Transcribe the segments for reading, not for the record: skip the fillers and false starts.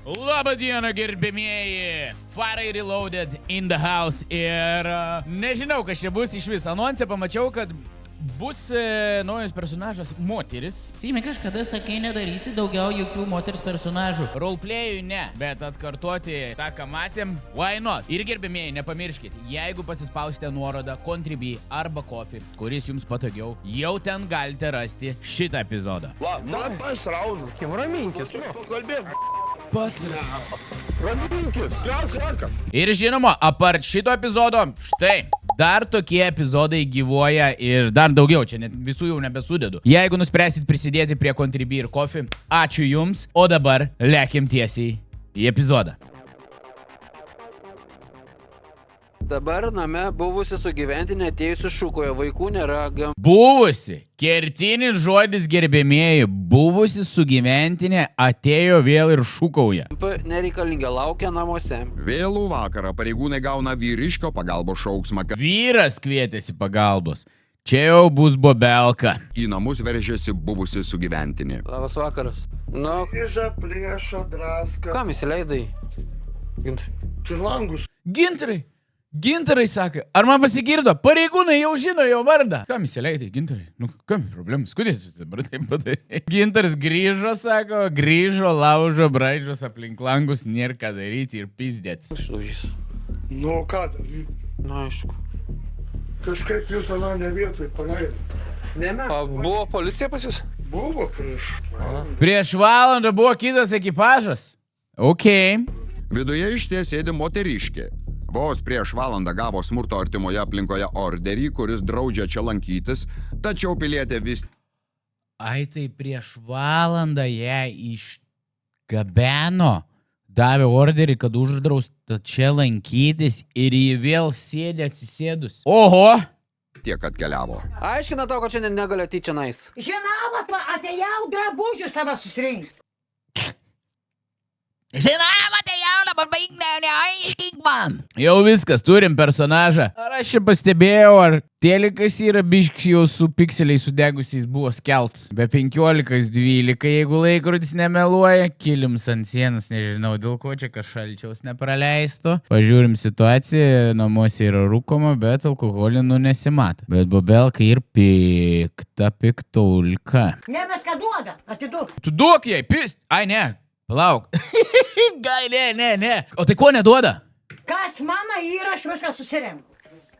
Labą dieną, gerbėmieji. Farai Reloaded in the house. Ir nežinau, kas čia bus iš vis. Anonse pamačiau, kad bus naujas personažas moteris. Timi, kažkada sakei, nedarysi daugiau jokių moters personažų. Roleplayui ne, bet atkartoti tą, ką matėm, why not? Ir gerbėmieji, nepamirškit, jeigu pasispausite nuorodą Contribui arba Coffee, kuris jums patogiau, jau ten galite rasti šitą epizodą. Man pasraunu. Kim raminkis, pakalbėk. Pats. Raminkis, ką? Ir žinoma, apart šito epizodo, štai, dar tokie epizodai gyvuoja ir dar daugiau, čia net visų jau nebesudedu. Jeigu nuspręsit prisidėti prie Contribui ir Coffee, ačiū jums, o dabar lekim tiesiai į epizodą. Dabar name buvusi sugyventinė atėjusi šūkoje, vaikų nėra. Buvusi, kertinis žodis gerbėmieji, buvusi sugyventinė atėjo vėl ir šūkauja. Nereikalinga, laukia namuose. Vėlų vakarą pareigūnai gauna vyriškio pagalbos šauksmą. Vyras kvietėsi pagalbos. Čia jau bus bobelka. Į namus veržėsi buvusi sugyventinė. Labas vakaras. Nu, Iža plėšo draską. kam įsileidai? Tu langus. Gintarai sakė, ar man pasigirdo? Pareigūnai jau žino jo vardą. Kam įsileidai, Gintarai? Nu, kam problemas? Kodėl tu dabar taip padarai? Gintaras grįžo, sako, laužo, braižos aplink langus, nėra ką daryti ir pizdėts. Išlaužys. Nu, ką daryti? Na, aišku. Kažkaip jūs tą ne vietoj paleidai. A, buvo policija pas jūs? Buvo prieš. Prieš valandą buvo kitas ekipažas. Ok. Viduje išties sėdi moteriškė. Vos prieš valandą gavo smurto artimoje aplinkoje orderį, kuris draudžia čia lankytis, tačiau pilietė vis... Ai, tai prieš valandą ją išgabeno, davė orderį, kad uždrausta čia lankytis ir jį vėl sėdė atsisėdus. Oho! Tiek atkeliavo. Aiškina tau, kad šiandien negali ateit čionais. Žinau, atėjau drabužių savo susirinkti. Žinoma, tai jau dabar baig neaiškink man. Jau viskas, turim personažą. Ar aš čia pastebėjau, ar telikas yra biškis jau su pikseliai sudegusiais buvo skelts. Be 15:12, jeigu laikrodis nemeluoja, kilims ant sienos, nežinau dėl ko čia, kad šalčiaus nepraleisto. Pažiūrim situaciją, namuose yra rūkoma, bet alkoholį nesimato. Bet bobelka ir piktulka. Ne, mes ką duoda, atiduok. Tu duok jai, pist. Ai, ne. Palauk. Gai, ne. O tai ko neduoda? Kas mano yra, aš viską susirinku.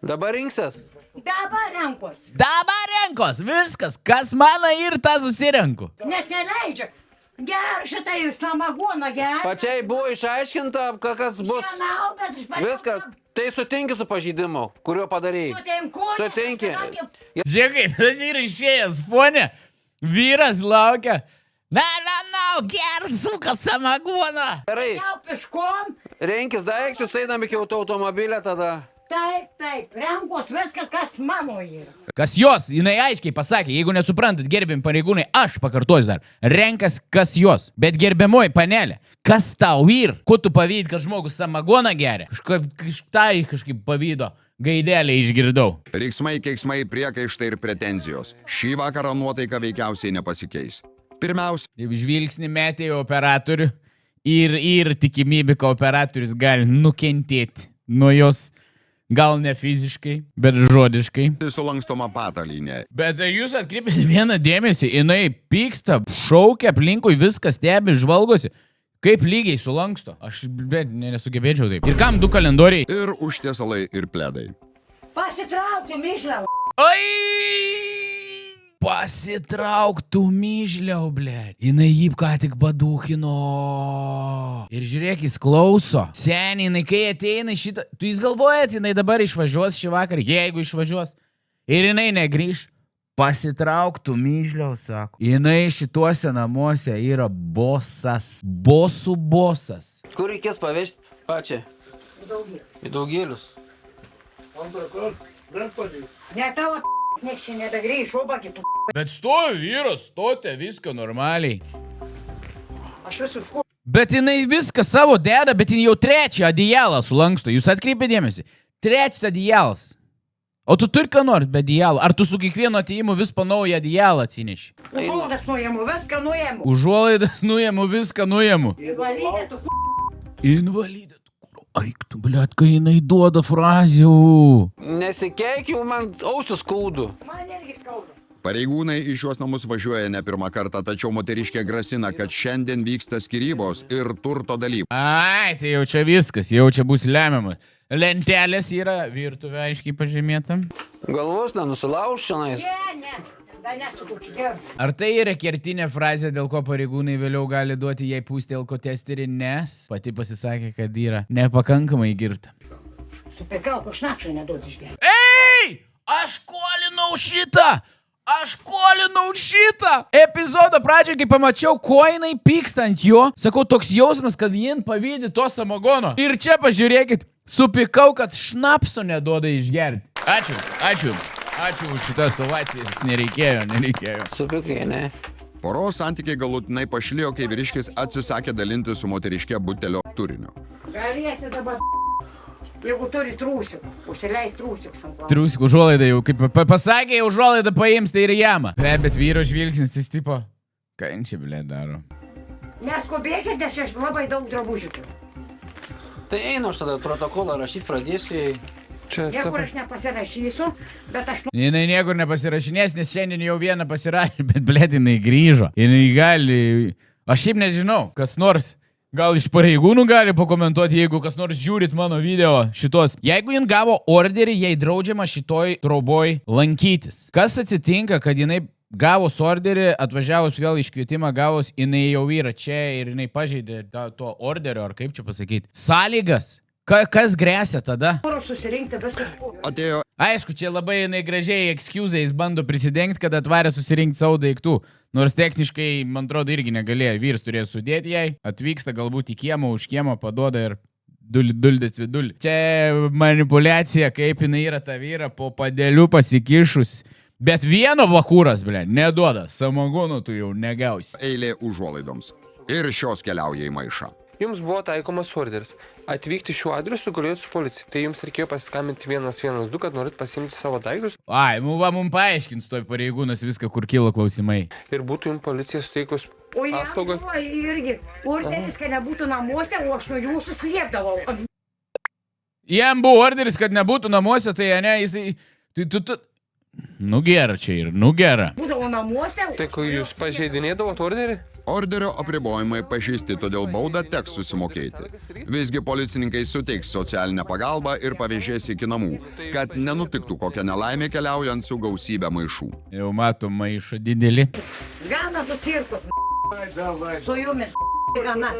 Dabar rinksies. Dabar renkos. Dabar renkos, viskas. Kas mano ir tą susirenku. Nes neleidžia. Ger šitą jūs samagoną ger. Pačiai buvo išaiškinta, kas bus. Žinau, bet aš pačiu. Viską. Tai sutinki su pažeidimu, kurio padarėjai. Sutinku. Sutinki. Žiūrėk, kaip tas yra išėjęs fone. Vyras laukia. Na, geras suka samagoną. Gerai, Jau piškom. renkis daiktus, einam iki automobilio tada. Taip, renkos viską, kas mano yra. Kas jos, jinai aiškiai pasakė, jeigu nesuprantat, gerbiam pareigūnai, aš pakartosiu dar. Renkas kas jos, bet gerbiamoji panelė, kas tau ir, ko tu pavydai, kad žmogus samagoną geria? Kažkaip pavydo. Gaidelį išgirdau. Riksmai, keiksmai, priekaištai ir pretenzijos. Šį vakarą nuotaika veikiausiai nepasikeis. Pirmiausia, Žvilgsnį metė į operatorių ir tikimybė, kad operatorius gali nukentėti nuo jos, gal ne fiziškai, bet žodiškai. sulankstoma patalynė. Bet jūs atkreipėte vieną dėmesį, jinai pyksta, šaukia aplinkui, viskas stebi, žvalgosi. Kaip lygiai sulanksto? Aš nesugebėčiau taip. Ir kam 2 kalendoriai? Ir užtiesalai ir pledai. Pasitraukti, Mišliau. Ai! Pasitrauk tu myžliau, blėt. Jinai jį ką tik badūkino. Ir žiūrėk, jis klauso. Seniai, jinai kai ateina šitą... Tu jūs galvojat, jinai dabar išvažiuos šį vakarą, jeigu išvažiuos. Ir jinai negrįš. Pasitrauk tu myžliau, sako. Jinai šituose namuose yra bosas. Bosų bosas. Kur reikės pavežti pačią? Į daugėlius. Antrą kartą, bent padėjau. Ne tavo nieks čia nebegrįš, obakį tu. Bet stovi vyras, stotė, viską normaliai. Aš visų škų. Bet jinai viską savo deda, bet jinai jau 3 adijalą sulanksto. Jūs atkreipė dėmesį? 3 adijalas. O tu turi ką nors be adijalų? Ar tu su kiekvienu atėjimu vis po naują adijalą atsineši? Užuolaidas nuėmu, viską nuėmu. Užuolaidas nuėmu, viską nuėmu. Invalidė, tu Invalidė, tu kur... Aik tu, blėt, kai jinai duoda frazių. Nesikeik, jau man ausis skaudu. man irgi skauda. Pareigūnai į šiuos namus važiuoja ne pirmą kartą, tačiau moteriškė grasina, kad šiandien vyksta skyrybos ir turto dalybos. Ai, tai jau čia viskas, jau čia bus lemiamas. Lentelės yra, virtuvė aiškiai pažymėta. Galvos nenusilauž šiandien. Ne, dar nesukūčiau. Ar tai yra kertinė frazė, dėl ko pareigūnai vėliau gali duoti jai pūsti alkotesterį, nes pati pasisakė, kad yra nepakankamai girta. Supekau, ko šnapšą neduoti išgerti. Ei! Aš kolinau šitą! Aš kolinau šitą! Epizodo pradžioje, kai pamačiau, ko jinai pyksta ant jo, sakau, toks jausmas, kad jin pavydi to samogono. Ir čia pažiūrėkit, supikau, kad šnapso neduoda išgerti. Ačiū už šitas ovacijas. Nereikėjo. Supikai, ne? Poros santykiai galutinai pašlijo, kai vyriškis atsisakė dalinti su moteriške butelio turiniu. Galėsi dabar, jeigu turi trūsių, užsileid trūsius ant klausimų. Triusk užuolaidą jau, kaip pasakė, užuolaidą paims, tai ir jamą. Bet vyro žvilgsnis, tai tipo, ką jin čia, blė, daro? Neskubėkit, nes aš labai daug drabužių turiu. Tai einu aš tada protokolą rašyti pradėsiu. Niekur aš nepasirašysiu, bet aš Jinai niekur nepasirašinės, nes šiandien jau vieną pasirašė, bet blėt, jinai grįžo. Jinai gali... Aš šiaip nežinau, kas nors... Gal iš pareigūnų gali pakomentuoti, jeigu kas nors žiūrit mano video šitos. Jeigu jin gavo orderį, jai draudžiama šitoj troboj lankytis. Kas atsitinka, kad jinai gavus orderį, atvažiavus vėl iškvietimą gavus, jinai jau yra čia ir jinai pažeidė to orderio, ar kaip čia pasakyti, sąlygas. Kas grėsia tada? noriu susirinkti viskas. Atėjo Aišku, čia labai jinai gražiai excusais bando prisidengti, kad atvarė susirinkti savo daiktų. Nors techniškai, man atrodo, irgi negalėjo. Vyras turėjo sudėti jai, atvyksta galbūt į kiemą, už kiemą paduoda ir duldės vidulį. Čia manipulacija, kaip jinai yra ta vyra po padėliu pasikišus. Bet vieno vakūras, ble, neduoda. Samogonų tu jau negausi. eilė užuolaidoms. Ir šios keliauja į maišą. Jums buvo taikomas orderis. Atvykti šiuo adresu galėjot su policija. Tai jums reikėjo pasiskambinti 112, kad norit pasiimti savo daiktus Ai, mums paaiškins toj pareigūnas viską, kur kilo klausimai. ir būtų jums policija suteikus O jam paslaugą. buvo irgi orderis, kad nebūtų namuose, o aš nuo jūsų slėpdavau. Jam buvo orderis, kad nebūtų namuose, tai ne, jisai... Nu gera čia ir, nu gera. Būdavau namuose. Tai kai jūs pažeidinėdavot orderį? Orderio apribojimai pažeisti, todėl baudą teks susimokėti. Visgi policininkai suteiks socialinę pagalbą ir pavežės iki namų, kad nenutiktų kokią nelaimę keliaujant su gausybė maišų. Jau matom maišą didelį. Gana tu cirkus. Su jumis gana.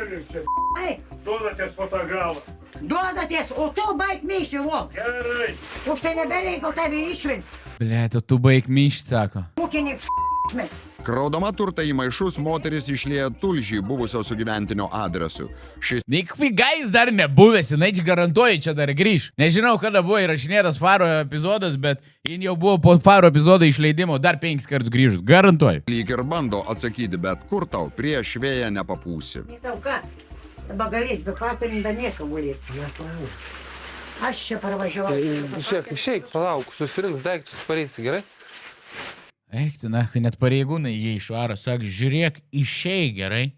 Ai, Duodatės po tą galą. duodaties, o tu baig mėšilo. Gerai. Už tai nebereikal tave išvint. Blėt, tu baig myšt, sako. Mūkinį šmet. Kraudama turtą į maišus, moteris išlieja tulžį buvusio sugyventinio adresu. Šis Nikfiga jis dar nebuvęs, jinai garantuoja čia dar grįž. Nežinau, kada buvo įrašinėtas Faro epizodas, bet jin jau buvo po Faro epizodo išleidimo dar 5 kartus grįžus. Garantuoju. lyg ir bando atsakyti, bet kur tau prieš vėją nepapūsi. Tau ką? Dabar galės be papirinda nieko gulėti. Aš čia parvažiavau. Išeik, palauk, susirinks daiktus, pareisi, gerai? Eik, tu, na, net pareigūnai jie išvaro, sako, žiūrėk, išei gerai,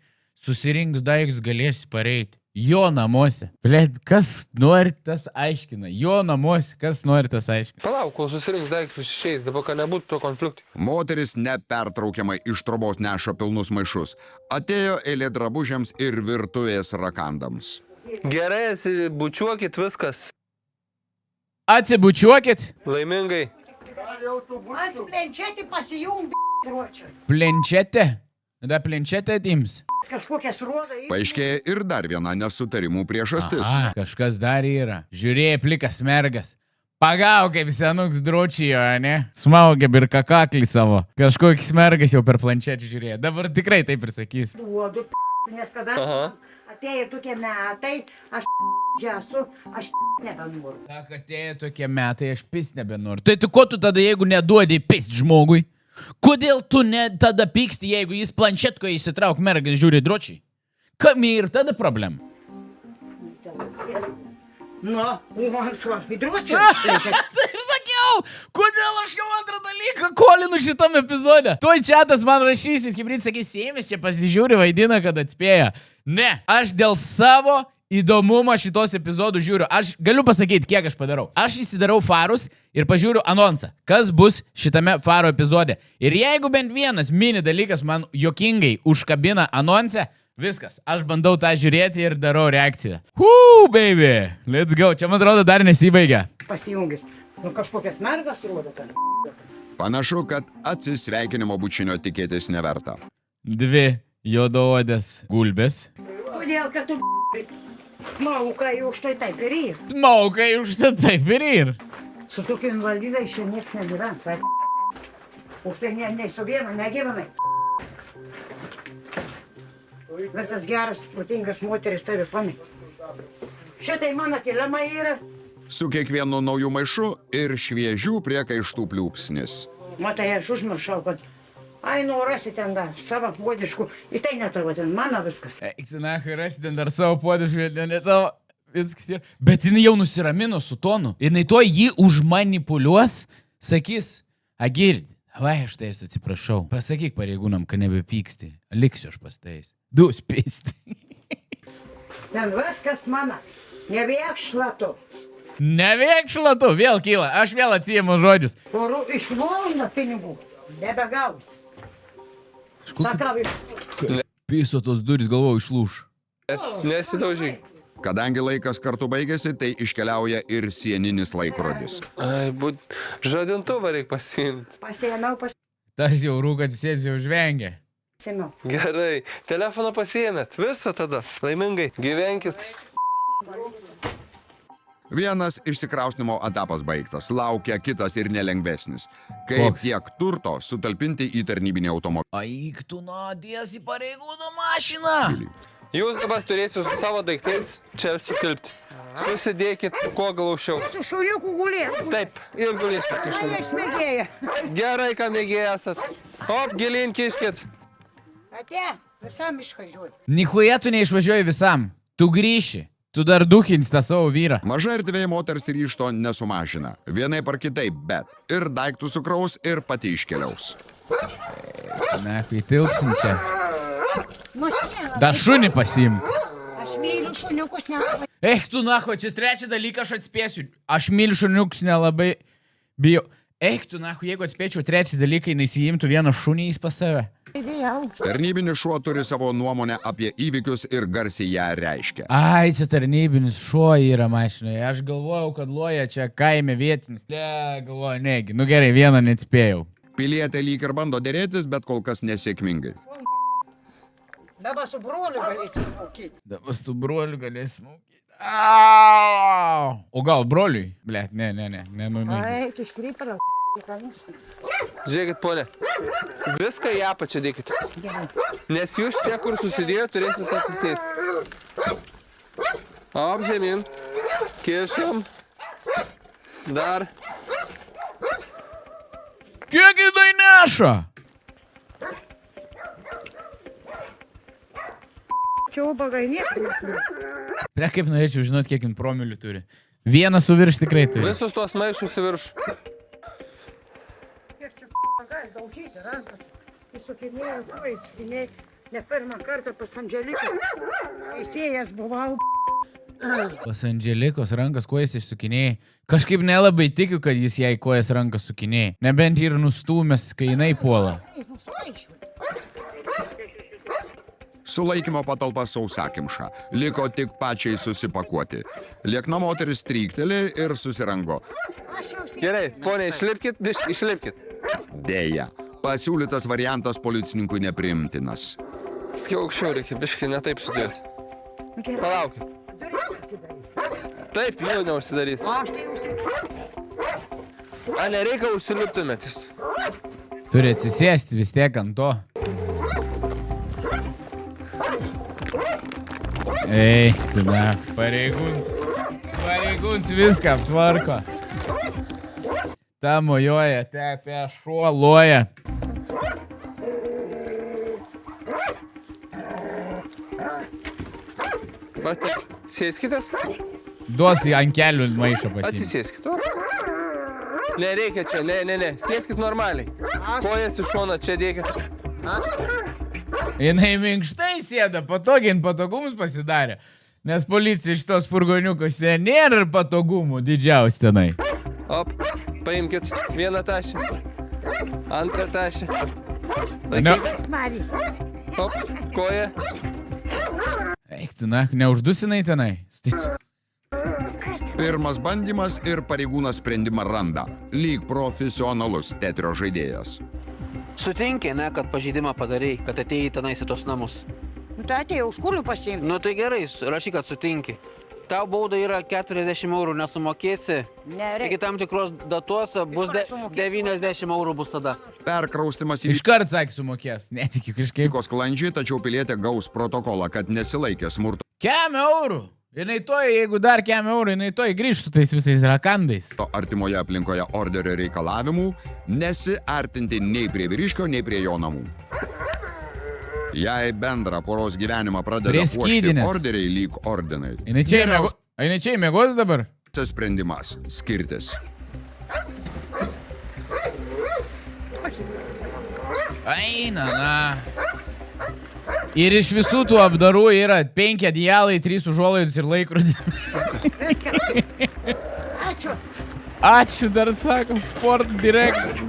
susirinks daiktus galėsi pareiti. Jo namuose. Blėt, kas nori tas aiškina. Jo namuose, kas nori tas aiškina. Palauk, kol susirinks daiktus išeis, dabar kad nebūtų to konfliktų. Moteris nepertraukiamai iš trobos neša pilnus maišus. Atėjo eilė drabužiams ir virtuvės rakandams. Gerai, bučiuokit viskas. Atsibučiuokit. Laimingai. Ant plenčetį pasijung, ruočia. Plenčetė. Da plenčetė atims. Kažkokias roda. Paaiškėja ir dar viena nesutarimų priežastis. Aha, kažkas dar yra. Žiūrėjai, plikas mergas. Pagau, kaip senuks dročijo, ne? Smaugia ir kakaklį savo. Kažkokis mergas jau per planšetį žiūrėjo. Dabar tikrai taip ir sakys. Duodu, nes kada atėjo tokie metai, aš esu, aš nebenoriu. Tak, atėjo tokie metai, aš pis nebenoriu. Tai tu ko tu tada, jeigu neduodi pist žmogui? Kodėl tu ne tada pyksti, jeigu jis planšetkoje įsitrauk mergas žiūri dročiai? Kam ir tada problema? Nu, man su, į dročią. Tai ir sakiau, Kodėl aš jau antrą dalyką kolinu šitam epizode? Tuoj čiatas man rašysit, kaip ryt sakys, Sėmis čia pasižiūri, vaidina, kad atspėja. Ne, aš dėl savo įdomumo šitos epizodų žiūriu. Aš galiu pasakyti, kiek aš padarau. Aš įsidarau farus ir pažiūriu anonsą, kas bus šitame faro epizode. Ir jeigu bent vienas mini dalykas man juokingai užkabina anonsę, viskas. Aš bandau tą žiūrėti ir darau reakciją. Baby, let's go. Čia man atrodo dar nesibaigia. Pasijungęs. Nu kažkokias mergas rodo ten. Panašu, kad atsisveikinimo bučinio tikėtis neverta. 2 juodaodės gulbės. Kodėl, kad tu maukai už tai taip ir yra. Smaukai už tai taip ir yra. Su tokiu invalidizai čia nieks negyvena. Už tai nei su vienu negyvenai. Visas geras, protingas moteris tavi panai. Šitai mano keliama yra. Su kiekvienu naujų maišu ir šviežių priekaištų pliūpsnis. Matai, aš užmiršau, kad nu, rasi ten dar savo puodiškų. Į tai ne tavo, ten mano viskas. Eiktinachai, rasi ten dar savo puodiškų, ne tavo. Viskas yra. Bet jinai jau nusiramino su tonu. Ir jinai to jį užmanipuliuos, sakys, Agirdi, vai, aš tais atsiprašau. Pasakyk pareigūnam, kad nebepyksti. Liksiu aš pas tais. Du spėsti. Ten viskas mano. Nebėk šlatu. Nevėk šlatu, vėl kyla. Aš vėl atsijimu žodžius. Porų išvolna pinigų. Nebegaus. Sakau, Piso tos duris galvoju išlūš. Nesidaužyk. Kadangi laikas kartu baigėsi, tai iškeliauja ir sieninis laikrodis. Ai, žadintuvą reikia pasiimti. pasiėmiau, Tas jau rūk atsisėdės jau žvengia. pasiėmiau. Gerai, telefoną pasiėmėt. Visą tada. Laimingai. Gyvenkit. Vienas išsikraustimo etapas baigtas, laukia kitas ir nelengvesnis. Kaip Koks? tiek turto sutalpinti į tarnybinį automobilį. Aik tu nadės į pareigūno mašiną. Jūs dabar turėsiu su savo daiktais čia sutilpti. Susidėkit kuo glaušiau. Su šuniuku gulėt. Taip, ir gulėsite su šuniu. Aš mėgėja. Gerai, ką mėgėjai esat. Op, gilin kiškit. Ate, visam išvažiuoju. Nichuja tu neišvažiuoji visam. Tu grįši. Tu dar duchins tą savo vyrą. Maža erdvė moters ryžto nesumažina. Vienaip ar kitaip, bet ir daiktų sukraus, ir pati iškeliaus. Na, kai tilpsim čia. Nu, Da šunį pasim. aš myliu šuniukus nelabai. Eik tu nacho, čia trečią dalyką aš atspėsiu. Aš myliu šuniukus nelabai bijau. Eik tu nacho, jeigu atspėčiau trečią dalyką, neįsijimtų vieną šunį į pas save. Bijau. Tarnybinis šuo turi savo nuomonę apie įvykius ir garsiai ją reiškia. Ai, čia tarnybinis šuo yra mašinoje. Aš galvojau, kad loja čia kaime vietinis. Galvoju, negi. Nu gerai, vieną neatspėjau. Pilietė lyg ir bando dėrėtis, bet kol kas nesėkmingai. Dabar su broliu galėsi smokyti. Dabar su broliu galės smūgyti. O gal broliui? Blet, ne. Ai, tu škrypara. Žiūrėkit, ponė. Viską į apačią dėkit. Nes jūs čia, kur susidėjo, turėsit atsisėsti. Op, žemyn. Kišam. Dar. Kiek jinai neša? Čia ubagai niekur. Ble, kaip norėčiau žinot, kiek jin promilių turi. Vieną su virš tikrai turi. Visus tuos maišus į viršų. Kiek čia gali daužyti rankas. Jis sukinėjo kojas, ne pirmą kartą pas Andželiką. Teisėjas buvau. Pas Andželikos rankas kojas išsukinėjai. Kažkaip nelabai tikiu, kad jis jai kojas rankas sukinėjai. Nebent ir nustūmęs, kai jinai puola. Sulaikymo patalpa sausakimša. Liko tik pačiai susipakuoti. Liekna moteris stryktelė ir susirango. Gerai, ponė, išlipkit. Deja, pasiūlytas variantas policininkui nepriimtinas. Skiau aukščiau reikia, biškai ne taip sudėti. Palaukit. Taip, jau neužsidarys. Aš tai užsidarys. A, nereikia užsiliptumėt. Turi atsisėsti vis tiek ant to. Eik, tu na, pareigūns viską aptvarko. Ta mojuoja, te šuo loja. Bet sėskitės. Duosi ant kelių maišą pasiimti. Atsisėskit. Nereikia čia, ne. Sėskit normaliai. Kojas iš šono čia dėkit. Jinai minkštai sėda, patogumus pasidarė. Nes policija iš tos furgoniukose nėra patogumų didžiausi tenai. Op, paimkit vieną tašę. Antrą tašę. Marija. Op, koja. Eik, tu, na, neuždusinai tenai. Pirmas bandymas ir pareigūnas sprendimą randa. Lyg profesionalus teatro žaidėjas. Sutinki, ne, kad pažeidimą padarei, kad atėjai tenais į tos namus. Nu tai atėjau už kulių pasiimti. Nu tai gerai, rašyk, kad sutinki. Tau bauda yra 40 eurų, nesumokėsi. Iki Nereikia. tam tikros datos bus Iš ko sumokėsi? 90 eurų bus tada. Perkraustimas Iškart sakė sumokės. Netikiu kažkaip. įvyko sklandžiai, tačiau pilietė gaus protokolą, kad nesilaikė smurto Kem eurų. Jinai toj, jeigu dar kem eurų, jinai toj grįžtų tais visais rakandais. artimoje aplinkoje orderio reikalavimų, nesiartinti nei prie vyriškio, nei prie jo namų. Jei bendrą poros gyvenimą pradeda Prie puošti skydinės. orderiai lyg ordinai. Jinai čia įmėgos dabar? Geriausias sprendimas - skirtis. Eina, na. Ir iš visų tų apdarų yra 5 adijalai, 3 užuolaidus ir laikrodis. Ačiū. Ačiū dar sako, Sport Direct.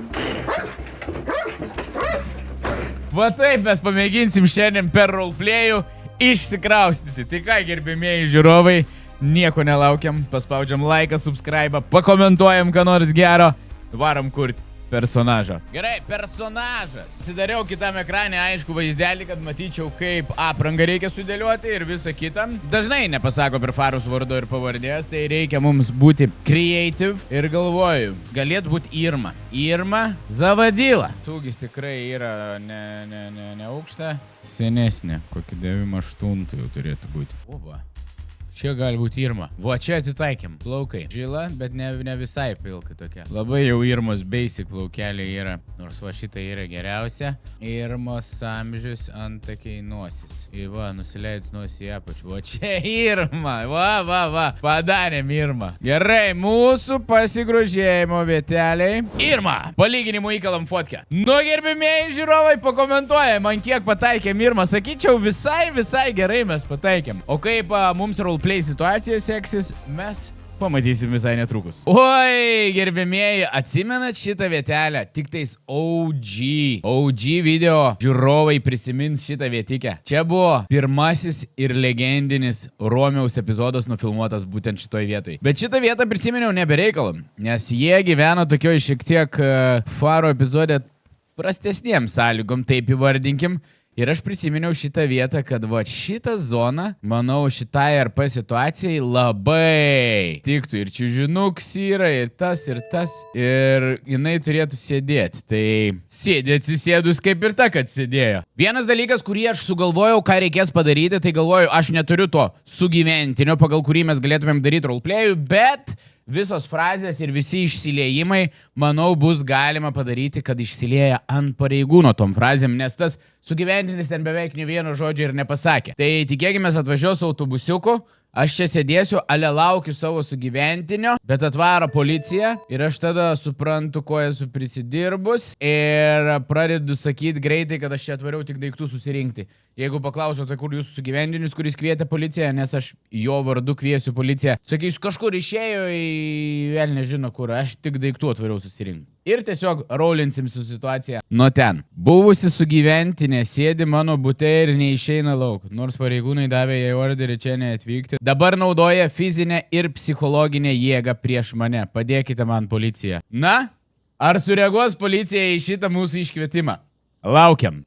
Va taip mes pamėginsim šiandien per roleplay'ų išsikraustyti. Tai ką, gerbėmieji žiūrovai, nieko nelaukiam, paspaudžiam laiką, subscribe, pakomentuojam, ką nors gero, varom kurti personažą. Gerai, personažas. Atsidariau kitam ekrane, aišku, vaizdelį, kad matyčiau, kaip aprangą reikia sudėlioti ir visą kitą. Dažnai nepasako per farus vardo ir pavardės, tai reikia mums būti creative ir galvoju, galėtų būti Irma. Irma Zavadila. Sūgis tikrai yra ne aukšta, senesnė, kokį 98 jau turėtų būti. Oba. Čia gali būti Irma. Va, čia atitaikėm. Plaukai. Žila, bet ne visai pilka tokia. Labai jau Irmos basic plaukeliai yra. Nors va šitą yra geriausia. Irmos amžius antakiai nosis. Va, nusileidus nosį į apačią. Va, čia Irma. Va. Padarėm Irma. Gerai, mūsų pasigrožėjimo vieteliai. Irma. Palyginimų įkalam fotkę. Nu, gerbimieji žiūrovai, pakomentuoja, man kiek pataikėm Irma. Sakyčiau, visai gerai mes pataikėm. O kaip mums roleplay situacija seksis, mes pamatysim visai netrukus. Oi, gerbėmieji, atsimenat šitą vietelę? Tik tais OG video žiūrovai prisimins šitą vietikę. Čia buvo pirmasis ir legendinis Romiaus epizodas nufilmuotas būtent šitoj vietoj. Bet šitą vietą prisiminiau nebereikalom, nes jie gyvena tokioj šiek tiek Faro epizode prastesniem sąlygom, taip įvardinkim. Ir aš prisiminiau šitą vietą, kad va šitą zoną, manau, šitai RP situacijai labai tiktų. Ir čiužinuks yra, ir tas. Ir jinai turėtų sėdėti. Tai sėdė atsisėdus kaip ir ta, kad sėdėjo. Vienas dalykas, kurį aš sugalvojau, ką reikės padaryti, tai galvoju, aš neturiu to sugyventinio, pagal kurį mes galėtumėm daryti roleplay'ų, bet visos frazės ir visi išsiliejimai, manau, bus galima padaryti, kad išsilieja ant pareigūno tom frazėm, nes tas sugyventinis ten beveik ne vieno žodžio ir nepasakė. Tai tikėkime, atvažiuos autobusiuku, aš čia sėdėsiu, ale laukiu savo sugyventinio, bet atvaro policija ir aš tada suprantu, ko esu prisidirbus ir pradedu sakyti greitai, kad aš čia atvariau tik daiktų susirinkti. Jeigu paklausiu, tai kur jūsų sugyventinis, kuris kvietė policiją, nes aš jo vardu kviesiu policiją, sakysiu, kažkur išėjo į vėl nežino kur, aš tik daiktų atvariau susirinkti. Ir tiesiog rolinsim su situacija nuo ten. Buvusi sugyventinė sėdi mano bute ir neišeina lauk, nors pareigūnai davė jai orderį čia neatvykti. Dabar naudoja fizinę ir psichologinę jėgą prieš mane. Padėkite man policija. Na, ar sureaguos policija į šitą mūsų iškvietimą? Laukiam.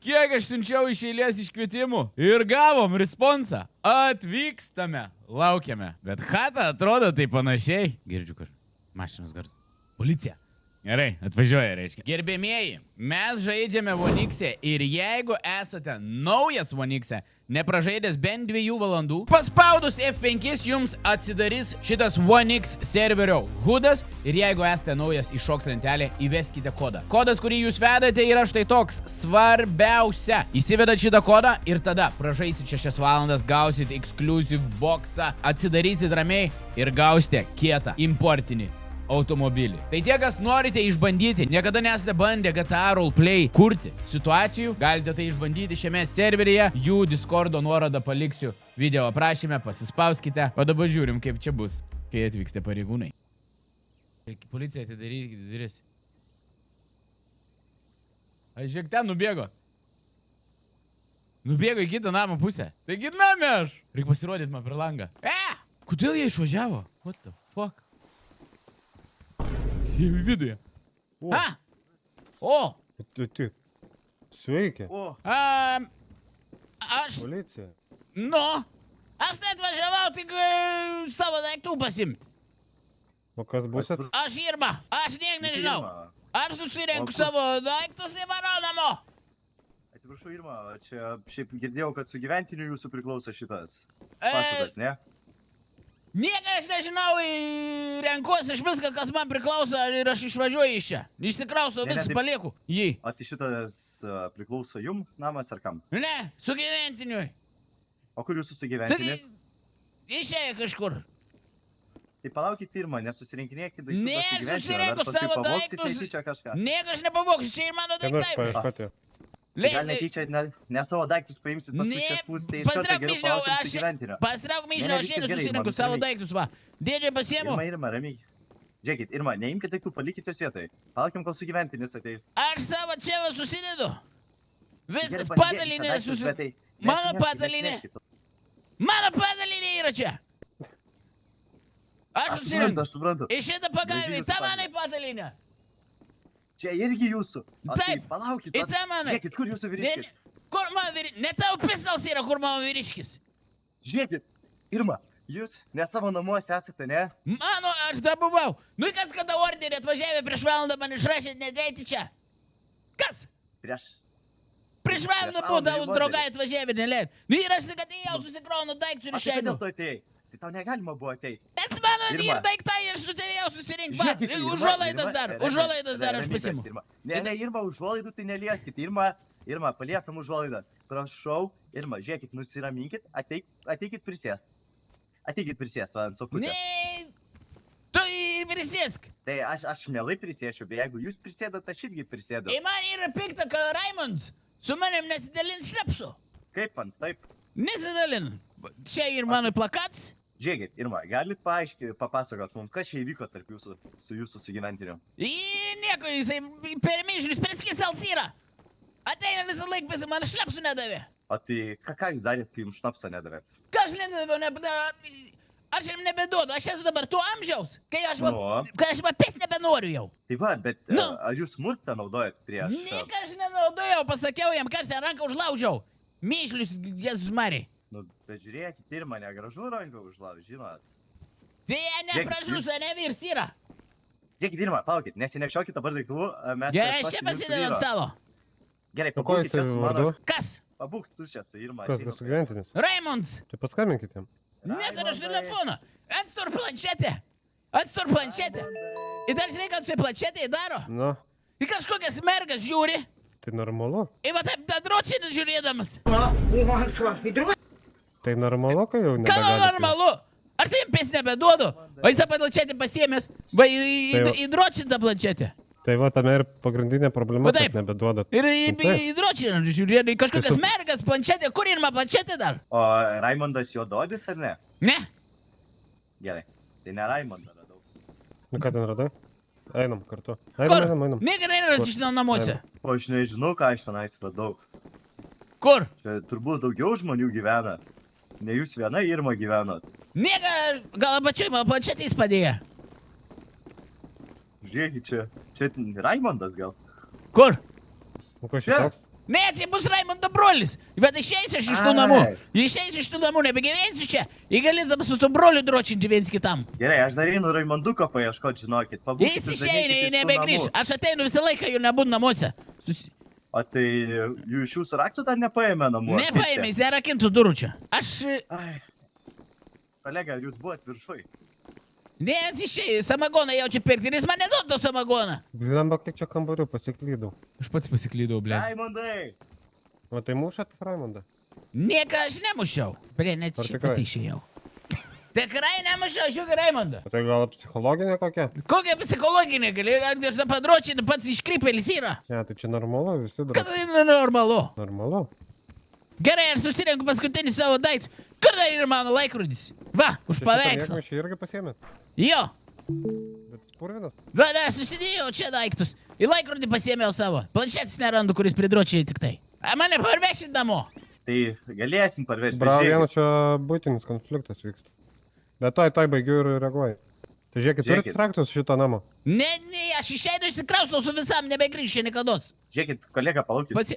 Kiek aš siunčiau iš eilės iškvietimų ir gavom responsą. Atvykstame. Laukiame. Bet chata atrodo tai panašiai. Girdžiu kažką. Mašinos garsas. Policija. Gerai, atvažiuoja, reiškia. Gerbėmieji, mes žaidžiame Vonix'e ir jeigu esate naujas Vonix'e, nepražaidęs bent 2 valandų, paspaudus F5 jums atsidarys šitas Vonix serverio hudas ir jeigu esate naujas iššoks lentelė, įveskite kodą. Kodas, kurį jūs vedate, yra štai toks. Svarbiausia. Įsivedat šitą kodą ir tada pražaisit 6 valandas, gausit exclusive boxą, atsidarysit ramiai ir gausite kietą importinį automobilį. Tai tie, kas norite išbandyti, niekada nesate bandę GTA roleplay kurti situacijų, galite tai išbandyti šiame serveryje, jų Discordo nuorodą paliksiu video aprašyme, pasispauskite, o dabar žiūrim, kaip čia bus, kai atvykste pareigūnai. Policija atidarykite duris. Aš žiūrėk, ten nubėgo. Nubėgo į kitą namo pusę. Taigi name aš. Reikia pasirodyti man per langą. Kodėl jie išvažiavo? What the fuck? Jie viduje. O! Tu. Sveiki. Aš... Policija. Nu, aš tai atvažiavau tik savo daiktų pasimti. O kas bus? Aš Irma, aš niek nežinau. Aš susirenku savo daiktus ir varau namo. Atsiprašau, Irma, čia šiaip girdėjau, kad su gyventiniu jūsų priklauso šitas pastatas, ne? Nieko aš nežinau, renkuosi iš viską, kas man priklauso ir aš išvažiuoju iš čia. Išsikraustau, visas palieku jį. O tai šitas priklauso jum namas ar kam? Ne, su gyventiniu. O kur jūsų su gyventinis? Išėjo kažkur. Tai palaukit, Irma, nesusirinkinėkit daiktus. Ne, aš susirenku savo daiktus. Nieko aš nepavoksiu, čia ir mano daiktai. Gal netyčia ne savo daiktus paimsit, paskui čia spūs, tai iš karto geriau palaukit su gyventinio. Pasitrauk myžlio, aš ir susirenku savo daiktus, va. Dėdžiai pasiemu. Irma, ramiai. Žiūrėkit, Irma, neimkit daiktų, palikite vietoj. Palaukim, kol su gyventinis ateis. Aš savo čia va susidedu. Viskas patalinė susidedu. Mano patalinė. Mano patalinė yra čia. Aš susirenku. Aš suprantu. Iš šitą pagalbį, ta manai patalinė. Čia irgi jūsų. Taip, palaukit. į tą manai. Žiūrėkit, kur jūsų vyriškis? Kur mano vyriškis? Ne tavo pisals yra, kur mano vyriškis. Žiūrėkit, Irma, jūs ne savo namuose esate, ne? Mano, aš da buvau. Nu, kas kada orderį atvažiavė prieš valandą man išrašėt nedeiti čia? Kas? Prieš valandą buvo tavo draugai atvažiavė, neleid. Nu, ir aš tik atėjau, susikraunu daiktus ir išeinu. Dėl to atėjai. Tai tau negalima buvo ateiti. Bet mano ir daiktai, aš su tavėjau susirink. Va, užuolaidas dar aš pasimu. Ne, Irma, užuolaidų tai nelieskit. Irma, paliekam užuolaidas. Prašau, Irma, žiūrėkit, nusiraminkit, ateikit prisėst. Ateikit prisėst, va, ant sofutės. Ne, tu ir prisėsk. Tai aš mielai prisėšiu, bet jeigu jūs prisėdat, aš irgi prisėdu. Tai man yra pikta, kad Raimondas su manim nesidalins šlepsu. Kaip pans, taip? Nesidalin. Čia ir mano plakats. Žiūrėkit, Irma, galit papasakot mums, kas čia įvyko tarp jūsų, su jūsų sugyventiniu? Nieko, jisai per myžlius, per skisels yra. Ateina visą laiką, man šlepsų nedavė. O tai ką jūs darėt, kai jums šnapsą nedavėt? Ką aš nedaviau, aš jam nebeduodu, aš esu dabar tuo amžiaus, kai aš pės nebenoriu jau. Tai va, bet ar jūs smurtą naudojat prieš... Nik aš nenaudojau, pasakiau jam, kad aš ten ranką užlaužiau. Myžlius, Jėzus Marija. Nu, bet žiūrėkit, Irma, negražu ranką užlaužt, žinot. Tai negražus, ne vyrs yra. Žiūrėkit, Irma, palaukit, nesinešiokit dabar daiktų, mes... Gerai, aš čia pasidėjau ant stalo. Gerai, pabūkit čia su mano... Kas? Pabūkit tu čia su Irma. Kas bus sugyventinis? Raimondas. Tai paskambinkit jam. Nes aš telefoną. Atstur planšetę. Atstur planšetę. Ir dar žinai, kad tai planšetė daro? Nu. Ir kažkokias mergas žiūri. Tai normalu. Ir va taip dadročinis žiūrėdamas. Tai normalu, kai jau nebegalite. Ką normalu? Aš tai jam pės nebeduodu. O jis tą planšetę pasiėmęs. Va įdročintą planšetę. Tai va, tame ir pagrindinė problema, kad nebeduodat. Ir įdročinant žiūrėdai kažkokias mergas planšetė. Kur yra planšetė dar? O Raimondas juododis ar ne? Ne. Gerai. Tai ne Raimondą radau. Nu ką ten radai? Einam kartu. Kur? Einam. Niekada nėra atsišinau namuose. O aš nežinau, ką aš tenais radau. Kur? Čia turbūt daugiau žmonių gyvena. Ne jūs viena Irma gyvenot. Nieka, gal apačioj, man planšetė jis padėjo. Žiūrėkit, čia Raimondas gal. Kur? O ko šitoks? Ne, tai bus Raimundo brolis. Bet išeisi iš tų Ai. namų. Išeisi iš tų namų, nebegyvensi čia. Įgalės dabar su tu broliu dročinti viens kitam. Gerai, aš dar einu Raimonduko paieškoti, žinokit. Pabūkit, Jis uždarykit išeina, iš tų nebegrįž. namų. Aš ateinu visą laiką, jų nebūtų namuose. O tai jų iš jūsų raktų dar nepaėmė namų? ar kaip čia? Nepaėmė, jis nerakintų durų čia. Aš... Ai. Kolega, ar jūs buvote viršui? Ne, atsišėjau, samagoną jaučiu pirkti ir jis man neduotų samagoną. Blemba, kiek čia kambarių pasiklydau. Aš pats pasiklydau, ble. Raimondai! O tai mušat Raimondą? Nieką aš nemušiau. Ble, net Ar čia tikrai? pat išėjau. Tikrai nemušiau, aš juk Raimondą. O tai gal psichologinė kokia? Kokia psichologinė gali, aš tą padročinį pats iškrypėlis yra. Ne, tai čia normalu, visi Kad daro. tai normalu. Normalu. Gerai, aš susirenku paskutinį savo daiktų. Kur dar yra mano laikrodis? Va, už paveikslą. Čia irgi pasiėmėt. Jo, Bet purvinas. va, susidėjau čia daiktus. Į laikrodį pasiėmiau savo. Planšetis nerandu, kuris pridročiai tik tai. A mane parvešit namo. Tai galėsim parvežti. Bravo, žiūrėkit. vieno čia būtinis konfliktas vyksta. Bet toj baigiu ir reaguoju. Tai žiūrėkit, turit Žiūrėkit. traktus šito namo. Ne, aš išeinu išsikraustau su visam, nebegrįšiu niekados. Žiūrėkit, kolega, palaukit.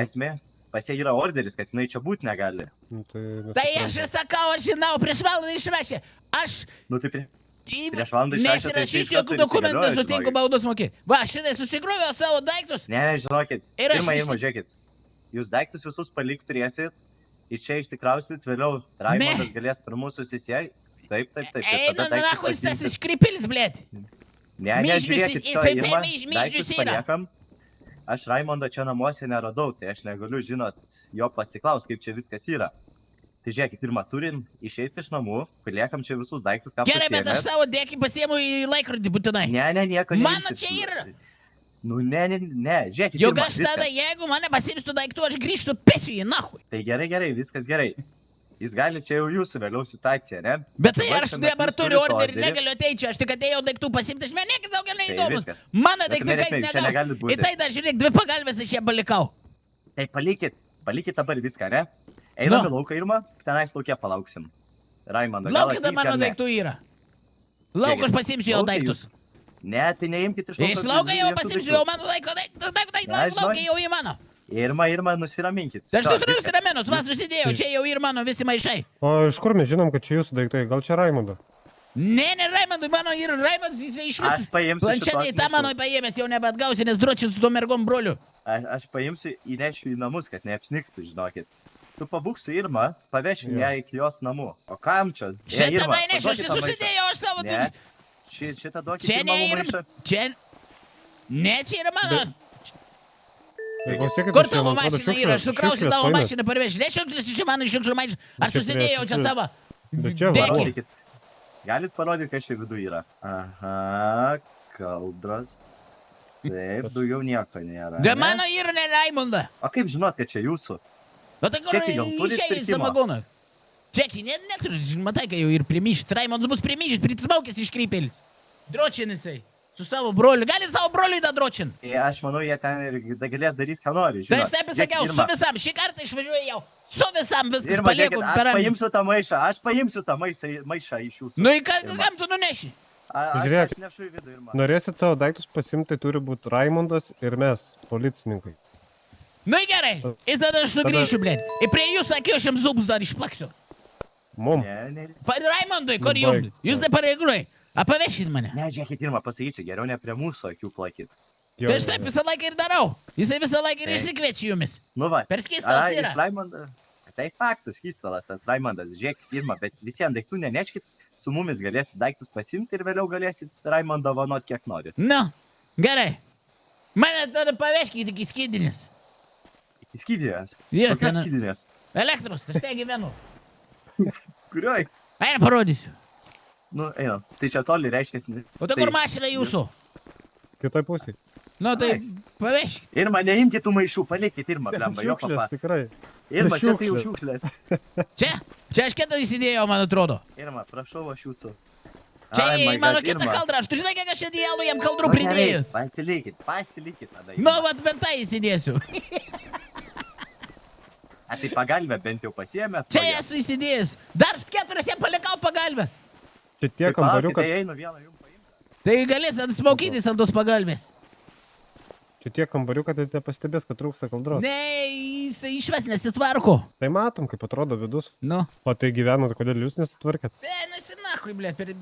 Esmė, pas ją yra orderis, kad jinai čia būti negali. Nu, tai Tai aš ir sakau, aš žinau, prieš valandą išrašė. Aš Nu tai prieš valandą išrašė, tai čia nesirašysiu iš karto jokių ir dokumentų, įsigalioja, sutinku žinokit. baudos mokėti. Va, šitai susikroviau savo daiktus. Ne, žinokit. Ir aš Pirma, iš- žiūrėkit. Jūs daiktus visus palikti turėsit. Ir čia išsikraustyt vėliau. Raimondas galės per mūsų susisiekti. Taip. ir Eina, tada daiktus nahu, jis tas pasiimsit. iškripilis, blėt. Ne, Mižnius, žiūrėkit, jis čia apie Irma, mižnius daiktus yra. paliekam. Aš Raimondą čia namuose neradau, tai aš negaliu, žinot, jo pasiklaus, kaip čia viskas yra. Tai žiūrėkit, pirmą turim išeiti iš namų, paliekam čia visus daiktus, ką Gerai, bet aš pasiėmėt. savo dėkį pasiėmu į laikrodį būtinai. Ne, nieko Mano neimsit. čia yra. Nu, ne, žiūrėkit, Juk Irma, aš tada, viskas. jeigu mane pasimstų daiktų, aš grįžtu pesiu į nahu. Tai gerai, viskas gerai. Jis gali čia jau jūsų vėliau situacija, ne? Bet tai Dabar aš šiuo metu dabar jūs turiu turit orderį, orderį. negaliu ateiti čia, aš tik atėjau daiktų pasimti, aš man niekas daugiau neįdomus. viskas. Mano Bet daiktai, nereikia, kai jis čia negalit negaus. būti. Į tai dar žiūrėk, dvi pagalbės aš čia palikau. Tai palikit dabar viską, ne? Einam Nu. į lauką, Irma, tenais laukia palauksim. Raimondą. Laukite, mano daiktų yra. Lauk, aš pasimsiu jau Lauke daiktus. Ne, tai neimkit iš Iš lauko jau jokių pasimsiu daiktų. jau mano daiktų, Na, laukia žinok. jau į mano. Irma, nusiraminkit. Tai aš Čia, turiu viskas. ramenus, va susidėjau, čia jau ir mano visi maišai. O iš kur mes žinom, kad čia jūsų daiktai? Gal čia Raimondo? Ne, Raimondui, mano yra Raimondas, jis iš Aš vis. paimsiu Planšetį šitos tą mano maišus. paėmęs jau nebeatgausi, nes dročiu su to mergom broliu. Aš paimsiu, įnešiu į namus, kad neapsniktų, žinokit. Tu pabūk su Irma, pavešim Jo. ją iki jos namų. O kam čia? Šitą tai nešiu, aš susidėjau aš savo. Ne, šitą duokit Čia į ne mamų ir... maišą. Čia... Ne, čia yra mano. Tai klausykit, Kur aš čia, tavo man atrodo, mašina yra? Aš sukrausiu šiukšlės tavo paėmėt. mašiną parvežti. Ne šiukšlės iš mano šiukšlių mašiną. Aš Čia susidėjau čia prie- savo. Bet čia Dėkui. varau. Parodykit. Galit parodyti, kas čia viduje yra. Aha, kaldras. Taip, daugiau nieko nėra. De ne? mano yra ne Raimonda. O kaip žinot, kad čia jūsų? O tai kur Čekį gal turit išėjai į pirkimo? samagoną? Čekį, neturiu, matai, kai jau ir primyšęs. Raimondas bus primyšęs, prismaukęs iškrypėlis. Dročinisai. Su savo broliu. Gali savo broliui tą dročin. Tai aš manau, jie ten ir galės daryti, ką nori. Tai žinot. aš taip ir Žiūrėkit, sakiau, su Irma, visam. Šį kartą išvažiuoju jau. Su visam viskas Irma, palieku žiūrėkit, per aš amžių. paimsiu tą maišą iš jūsų. Nu, į ką, Irma. kam tu nuneši? Aš Žiūrėk. nešu į vidų, Irma. Norėsit savo daiktus pasimti, tai turi būti Raimondas ir mes, policininkai. Nu, gerai. Ir tada aš sugrįšiu, blė. Ir prie jūsų akių aš jums zubus dar išplaksiu. Mum. Ne, Raimondui, kur Nu, jums? baik. Jūs tai pareigūnai. Apavešit mane. žiūrėkit, Irma, pasakysiu, geriau ne prie mūsų akių plakit. Jo, Tai aš jo, taip jo. visą laiką ir darau. Jisai visą laiką ir Taip. išsikviečia jumis. Nu va. Per skystas yra. Iš Raimondas. Tai faktas, kystalas, tas Raimondas. Žiūrėkit, Irma, bet visiems daiktų neneškit. Su mumis galėsit daiktus pasimti ir vėliau galėsit Raimondą vanot kiek norit. Nu, gerai. Mane tada paveškit iki skydinės. Skydinės. Vyras Kokios ten. skydinės? Elektros, aš ten gyvenu. Kurioj? Eina parodysiu. Nu, einam. Tai čia toli reiškia. O tai kur mašina jūsų? Kitoj pusėje. Nu, tai paveškit. Irma, neimkit tų maišų, palikit Irma, blemba, jo Šiukšlės, papa. tikrai. Irma, čia tai jau šiukšlės. šiukšlės. Čia? Čia aš kitą įsidėjau, man atrodo. Irma, prašau aš jūsų. Čia Ai, my mano God, kitą Irma. kaldrą. Aš tu žinai, kiek aš čia dialų jam kaldrų Nu, gerai, pridėjęs. Pasilikit tada. Nu, vat bent tai įsidėsiu. A, tai pagalbę bent jau pasiėmėt? Čia esu įsidėjęs. Dar 4 jam palikau pagalbės. Čia tiek kambarių, Tai kad... einu vieną jums paimti. Tai galės smaukytis ant tos pagalbės. Čia tiek kambarių, kad nepastebės, kad trūksta kaldros. Ne, jisai išves nesitvarko. Tai matom, kaip atrodo vidus. Nu. O tai gyvenat, kodėl jūs nesitvarkėt? Nusinakui, ble, per...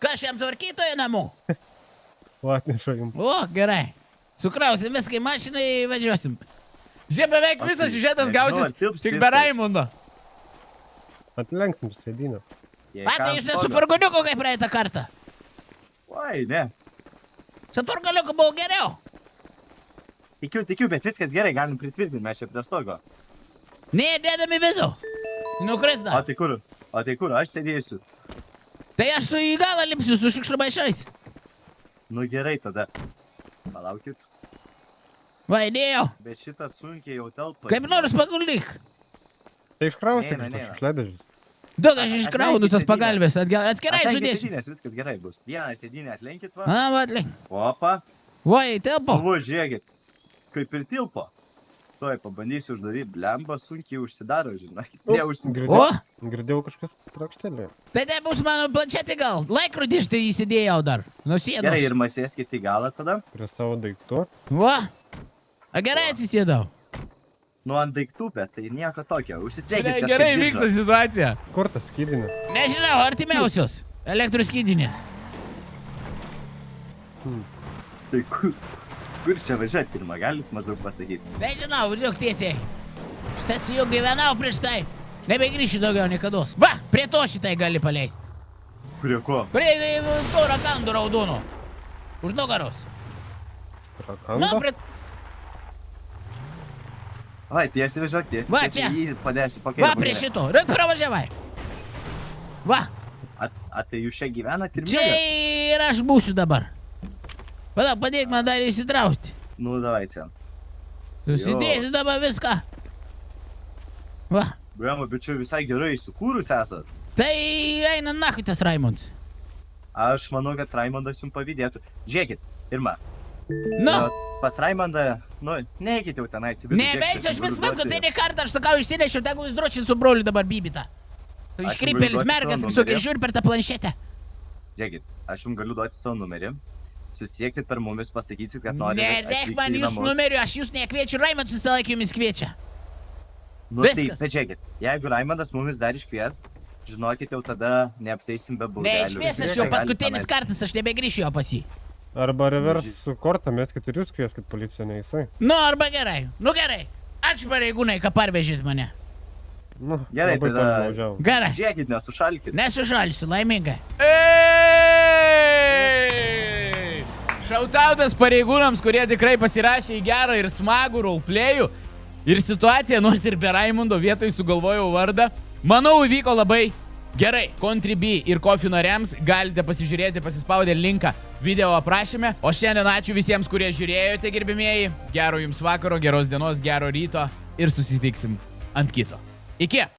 Ką aš jam tvarkytoje namų? O, atneša jums. O, gerai. Sukrausim viską į mašiną ir važiuosim. Žiūrėk, beveik visas siužetas gausis tik be Raimundo. Atlenksim sėdynę. Matai, jūs nesu furgoniuku kaip praeitą kartą. Oi, ne. Su furgoniuku buvo geriau. Tikiu, bet viskas gerai, galim pritvirtinti, mes čia prie stogo. Ne, dėdami vidų. Nukrisda. O tai kur, aš sėdėsiu. Tai aš su į galą lipsiu su šiukšlių maišais. Nu gerai tada. Palaukit. Va, įdėjau. Bet šitas sunkiai jau telpa. Kaip nors paguldyk. Tai iškraustik Neina, iš neina. šiukšliadėžės. Du, aš iškraunu tas pagalbės, atskirai Atlenkit sudėsiu. sėdynės, viskas gerai bus. Vieną sėdynę atlenkit, va. A, va, atlink. Opa. Va, įtelpo. O, žiūrėkit. Kaip ir tilpo. Tuoj pabandysiu uždaryti, blemba sunkiai užsidaro, žinai. O, Girdėjau kažkas trakštelė. tai tai bus mano planšetė gal. Laikrodį štai įsidėjau dar. Gerai, Nusėdau. ir masėskit į galą tada. Prie savo daiktų. Va. A, gerai atsisėdau. Nu ant daiktų, bet tai nieko tokio. Užsisėkit. Gerai vyksta situacija. Kur tas skydinė? Nežinau, artimiausios. Elektros skydinės. Tai kur čia važiuoti pirmą, galit maždaug pasakyti? Nežinau, važiuok tiesiai. Šitas jau gyvenau prieš tai. Nebegrįšiu daugiau niekados. Va, prie to šitai gali paleisti. Prie ko? Prie to rakandų raudonų. Už nugaros. Nu, Rakanda? prie... Ai, tiesiai važiuok, tiesiai. Va, tiesiai čia. Jį padėši pakai. Va, prie šito. Rak pravažiavai. Va, A, tai jūs čia gyvenat ir čia mėgat? ir aš būsiu dabar. Palauk, padėk man dar įsitrausti. Nu, davai, sen. Susidėsiu dabar viską. Va. Brema, bet čia visai gerai įsikūrus esat. Tai eina nahui tas Raimundas. Aš manau, kad Raimondas jums pavydėtų. Žiūrėkit, Irma. Nu, Pas Raimondą, nu, neikit jau tenais. į vidų, nebeisiu, žiūrėkit, aš galiu viskas, duoti- kad kartą aš sakau išsinešiu, tegul jis drošin su broliu dabar bybita. Aš Iškrypėlis jum galiu duoti mergas, savo visokiai numerį. žiūri per tą planšetę. Žiūrėkit, aš jums galiu duoti savo numerį. Susieksit per mumis, pasakysit, kad norite Nereik man į jūsų namus. numerių, aš jūs nekviečiu, Raimundas visą laiką jumis kviečia. Nu, tai, viskas. bet žiūrėkit, jeigu Raimondas mumis dar iškvies, žinokit, jau tada neapseisim be būdelių. Neiškvies aš jau paskutinis kartas, aš nebegrįšiu jo pas jį. Arba reverse kortą meskit ir jūs kvieskit policiją, ne jisai. Nu, arba gerai. Nu gerai. Ačiū pareigūnai, kad parvežėt mane. Nu, Gerai, labai tada- toli nuvažiavo. Gerai. Žiūrėkit, nesušalkit. Nesušalsiu, laimingai. Šautautas pareigūnams, kurie tikrai pasirašė į gerą ir smagų roleplayų. Ir situaciją, nors ir be Raimundo vietoj sugalvojau vardą, manau įvyko labai gerai. Contribui ir Coffee nariams galite pasižiūrėti pasispaudę linką video aprašyme. O šiandien ačiū visiems, kurie žiūrėjote, gerbimieji. Gero jums vakaro, geros dienos, gero ryto ir susitiksim ant kito. Iki!